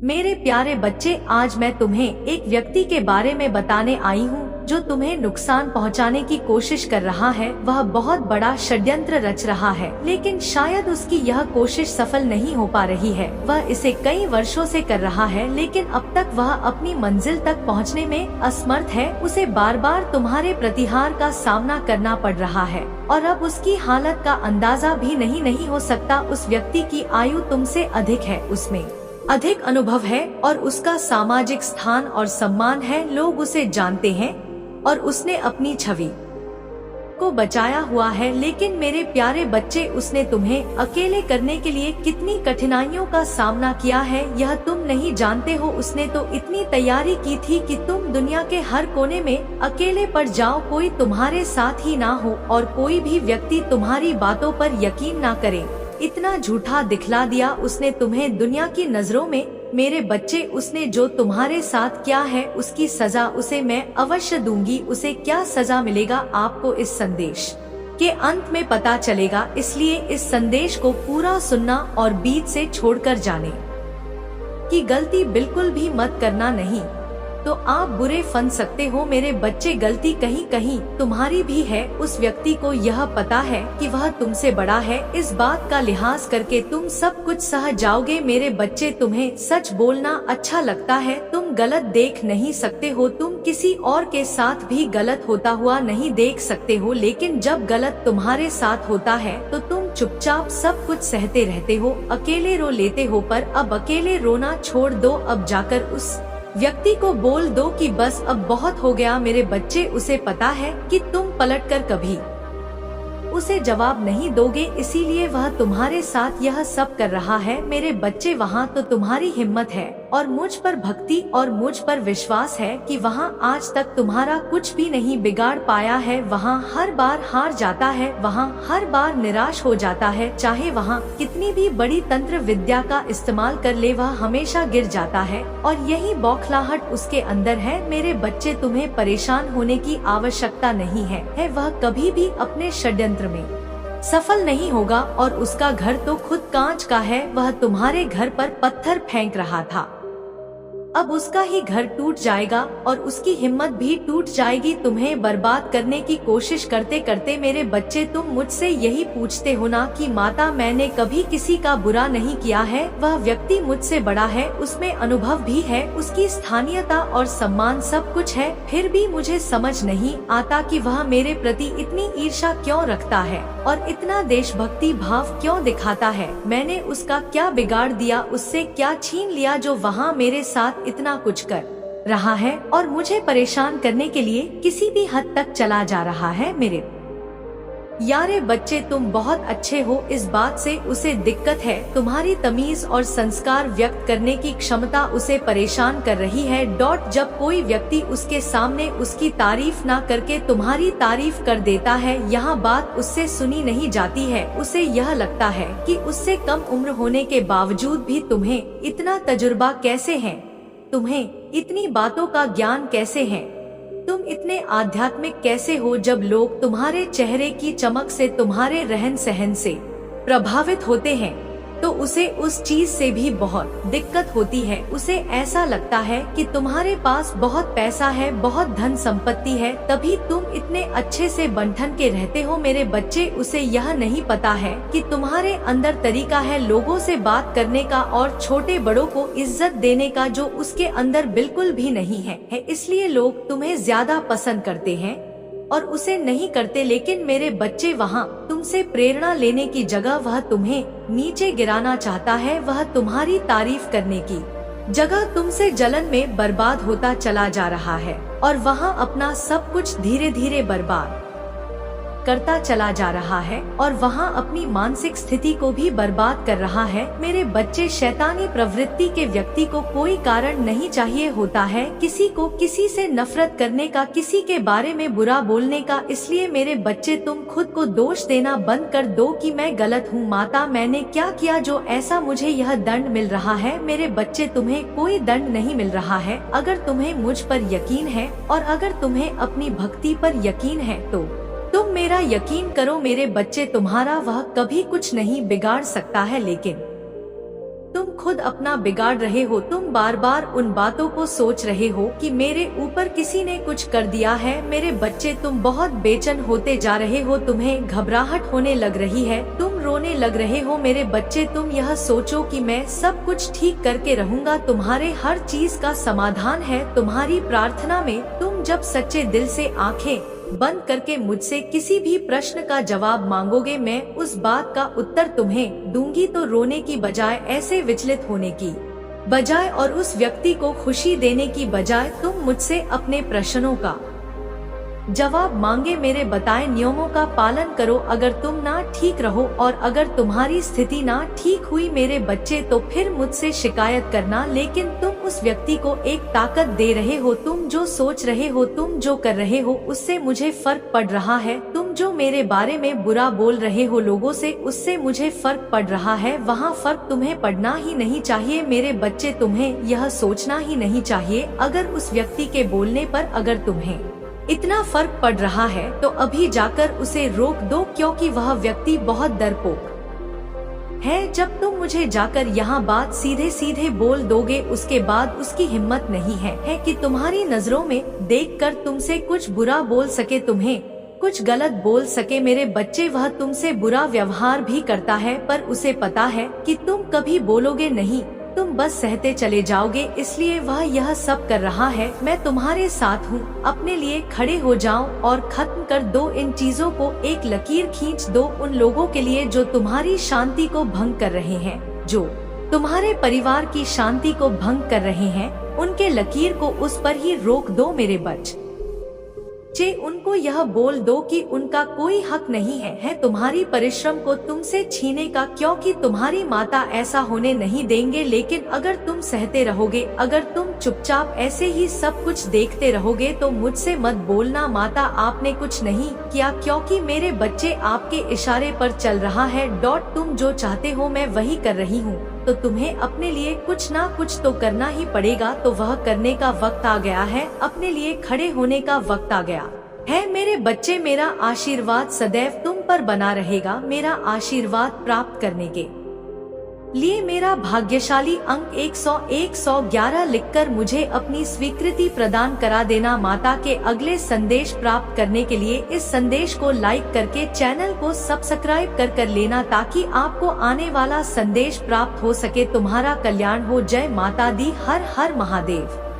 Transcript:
मेरे प्यारे बच्चे, आज मैं तुम्हें एक व्यक्ति के बारे में बताने आई हूँ जो तुम्हें नुकसान पहुँचाने की कोशिश कर रहा है। वह बहुत बड़ा षड्यंत्र रच रहा है, लेकिन शायद उसकी यह कोशिश सफल नहीं हो पा रही है। वह इसे कई वर्षों से कर रहा है, लेकिन अब तक वह अपनी मंजिल तक पहुँचने में असमर्थ है। उसे बार बार तुम्हारे प्रतिहार का सामना करना पड़ रहा है और अब उसकी हालत का अंदाजा भी नहीं हो सकता। उस व्यक्ति की आयु तुमसे अधिक है, उसमें अधिक अनुभव है और उसका सामाजिक स्थान और सम्मान है। लोग उसे जानते हैं और उसने अपनी छवि को बचाया हुआ है। लेकिन मेरे प्यारे बच्चे, उसने तुम्हें अकेले करने के लिए कितनी कठिनाइयों का सामना किया है, यह तुम नहीं जानते हो। उसने तो इतनी तैयारी की थी कि तुम दुनिया के हर कोने में अकेले पड़ जाओ, कोई तुम्हारे साथ ही ना हो और कोई भी व्यक्ति तुम्हारी बातों पर यकीन ना करे। इतना झूठा दिखला दिया उसने तुम्हें दुनिया की नजरों में। मेरे बच्चे, उसने जो तुम्हारे साथ किया है उसकी सजा उसे मैं अवश्य दूंगी। उसे क्या सजा मिलेगा, आपको इस संदेश के अंत में पता चलेगा। इसलिए इस संदेश को पूरा सुनना और बीच से छोड़कर जाने की गलती बिल्कुल भी मत करना, नहीं तो आप बुरे फंस सकते हो। मेरे बच्चे, गलती कहीं कहीं तुम्हारी भी है। उस व्यक्ति को यह पता है कि वह तुमसे बड़ा है, इस बात का लिहाज करके तुम सब कुछ सह जाओगे। मेरे बच्चे, तुम्हें सच बोलना अच्छा लगता है, तुम गलत देख नहीं सकते हो, तुम किसी और के साथ भी गलत होता हुआ नहीं देख सकते हो, लेकिन जब गलत तुम्हारे साथ होता है तो तुम चुपचाप सब कुछ सहते रहते हो, अकेले रो लेते हो। पर अब अकेले रोना छोड़ दो, अब जाकर उस व्यक्ति को बोल दो कि बस अब बहुत हो गया। मेरे बच्चे, उसे पता है कि तुम पलटकर कभी उसे जवाब नहीं दोगे, इसीलिए वह तुम्हारे साथ यह सब कर रहा है। मेरे बच्चे, वहाँ तो तुम्हारी हिम्मत है और मुझ पर भक्ति और मुझ पर विश्वास है कि वहाँ आज तक तुम्हारा कुछ भी नहीं बिगाड़ पाया है। वहाँ हर बार हार जाता है, वहाँ हर बार निराश हो जाता है, चाहे वहाँ कितनी भी बड़ी तंत्र विद्या का इस्तेमाल कर ले, वह हमेशा गिर जाता है और यही बौखलाहट उसके अंदर है। मेरे बच्चे, तुम्हें परेशान होने की आवश्यकता नहीं है। वह कभी भी अपने षड्यंत्र में सफल नहीं होगा और उसका घर तो खुद कांच का है। वह तुम्हारे घर पर पत्थर फेंक रहा था, अब उसका ही घर टूट जाएगा और उसकी हिम्मत भी टूट जाएगी। तुम्हें बर्बाद करने की कोशिश करते करते मेरे बच्चे, तुम मुझसे यही पूछते हो ना कि माता, मैंने कभी किसी का बुरा नहीं किया है। वह व्यक्ति मुझसे बड़ा है, उसमें अनुभव भी है, उसकी स्थानीयता और सम्मान सब कुछ है, फिर भी मुझे समझ नहीं आता कि वह मेरे प्रति इतनी ईर्ष्या क्यों रखता है और इतना देशभक्ति भाव क्यों दिखाता है। मैंने उसका क्या बिगाड़ दिया, उससे क्या छीन लिया जो वहाँ मेरे साथ इतना कुछ कर रहा है और मुझे परेशान करने के लिए किसी भी हद तक चला जा रहा है। मेरे यारे बच्चे, तुम बहुत अच्छे हो, इस बात से उसे दिक्कत है। तुम्हारी तमीज और संस्कार व्यक्त करने की क्षमता उसे परेशान कर रही है। जब कोई व्यक्ति उसके सामने उसकी तारीफ ना करके तुम्हारी तारीफ कर देता है, यहाँ बात उससे सुनी नहीं जाती है। उसे यह लगता है कि उससे कम उम्र होने के बावजूद भी तुम्हें इतना तजुर्बा कैसे है, तुम्हें इतनी बातों का ज्ञान कैसे है, तुम इतने आध्यात्मिक कैसे हो। जब लोग तुम्हारे चेहरे की चमक से, तुम्हारे रहन सहन से प्रभावित होते हैं तो उसे उस चीज से भी बहुत दिक्कत होती है। उसे ऐसा लगता है कि तुम्हारे पास बहुत पैसा है, बहुत धन संपत्ति है, तभी तुम इतने अच्छे से बंधन के रहते हो। मेरे बच्चे, उसे यह नहीं पता है कि तुम्हारे अंदर तरीका है लोगों से बात करने का और छोटे बड़ों को इज्जत देने का, जो उसके अंदर बिल्कुल भी नहीं है। इसलिए लोग तुम्हें ज्यादा पसंद करते हैं और उसे नहीं करते। लेकिन मेरे बच्चे, वहाँ तुमसे प्रेरणा लेने की जगह वह तुम्हें नीचे गिराना चाहता है। वह तुम्हारी तारीफ करने की जगह तुमसे जलन में बर्बाद होता चला जा रहा है और वहाँ अपना सब कुछ धीरे धीरे बर्बाद करता चला जा रहा है और वहाँ अपनी मानसिक स्थिति को भी बर्बाद कर रहा है। मेरे बच्चे, शैतानी प्रवृत्ति के व्यक्ति को कोई कारण नहीं चाहिए होता है किसी को किसी से नफरत करने का, किसी के बारे में बुरा बोलने का। इसलिए मेरे बच्चे, तुम खुद को दोष देना बंद कर दो कि मैं गलत हूँ, माता मैंने क्या किया जो ऐसा मुझे यह दंड मिल रहा है। मेरे बच्चे, तुम्हें कोई दंड नहीं मिल रहा है। अगर तुम्हें मुझ पर यकीन है और अगर तुम्हें अपनी भक्ति पर यकीन है तो तुम मेरा यकीन करो। मेरे बच्चे, तुम्हारा वह कभी कुछ नहीं बिगाड़ सकता है, लेकिन तुम खुद अपना बिगाड़ रहे हो। तुम बार बार उन बातों को सोच रहे हो कि मेरे ऊपर किसी ने कुछ कर दिया है। मेरे बच्चे, तुम बहुत बेचैन होते जा रहे हो, तुम्हें घबराहट होने लग रही है, तुम रोने लग रहे हो। मेरे बच्चे, तुम यह सोचो कि मैं सब कुछ ठीक करके रहूंगा, तुम्हारे हर चीज का समाधान है तुम्हारी प्रार्थना में। तुम जब सच्चे दिल से आंखें बंद करके मुझसे किसी भी प्रश्न का जवाब मांगोगे, मैं उस बात का उत्तर तुम्हें दूंगी। तो रोने की बजाय, ऐसे विचलित होने की बजाय और उस व्यक्ति को खुशी देने की बजाय तुम मुझसे अपने प्रश्नों का जवाब मांगे, मेरे बताए नियमों का पालन करो। अगर तुम ना ठीक रहो और अगर तुम्हारी स्थिति ना ठीक हुई मेरे बच्चे, तो फिर मुझसे शिकायत करना। लेकिन तुम उस व्यक्ति को एक ताकत दे रहे हो। तुम जो सोच रहे हो, तुम जो कर रहे हो, उससे मुझे फर्क पड़ रहा है। तुम जो मेरे बारे में बुरा बोल रहे हो लोगों से, उससे मुझे फर्क पड़ रहा है। वहाँ फर्क तुम्हें पड़ना ही नहीं चाहिए मेरे बच्चे, तुम्हें यह सोचना ही नहीं चाहिए। अगर उस व्यक्ति के बोलने पर अगर तुम्हें इतना फर्क पड़ रहा है तो अभी जाकर उसे रोक दो, क्योंकि वह व्यक्ति बहुत डरपोक है। जब तुम मुझे जाकर यहाँ बात सीधे सीधे बोल दोगे, उसके बाद उसकी हिम्मत नहीं है कि तुम्हारी नजरों में देखकर तुमसे कुछ बुरा बोल सके, तुम्हें कुछ गलत बोल सके। मेरे बच्चे, वह तुमसे बुरा व्यवहार भी करता है, पर उसे पता है कि तुम कभी बोलोगे नहीं, तुम बस सहते चले जाओगे, इसलिए वह यह सब कर रहा है। मैं तुम्हारे साथ हूँ, अपने लिए खड़े हो जाओ और खत्म कर दो इन चीजों को। एक लकीर खींच दो उन लोगों के लिए जो तुम्हारी शांति को भंग कर रहे हैं, जो तुम्हारे परिवार की शांति को भंग कर रहे हैं। उनके लकीर को उस पर ही रोक दो मेरे बच्चे। उनको यह बोल दो कि उनका कोई हक नहीं है तुम्हारी परिश्रम को तुमसे छीने का, क्योंकि तुम्हारी माता ऐसा होने नहीं देंगे। लेकिन अगर तुम सहते रहोगे, अगर तुम चुपचाप ऐसे ही सब कुछ देखते रहोगे, तो मुझसे मत बोलना माता आपने कुछ नहीं किया, क्योंकि मेरे बच्चे आपके इशारे पर चल रहा है। तुम जो चाहते हो मैं वही कर रही हूँ, तो तुम्हें अपने लिए कुछ ना कुछ तो करना ही पड़ेगा। तो वह करने का वक्त आ गया है, अपने लिए खड़े होने का वक्त आ गया है मेरे बच्चे। मेरा आशीर्वाद सदैव तुम पर बना रहेगा। मेरा आशीर्वाद प्राप्त करने के लिए मेरा भाग्यशाली अंक 100-111 लिखकर मुझे अपनी स्वीकृति प्रदान करा देना। माता के अगले संदेश प्राप्त करने के लिए इस संदेश को लाइक करके चैनल को सब्सक्राइब कर लेना, ताकि आपको आने वाला संदेश प्राप्त हो सके। तुम्हारा कल्याण हो। जय माता दी। हर हर महादेव।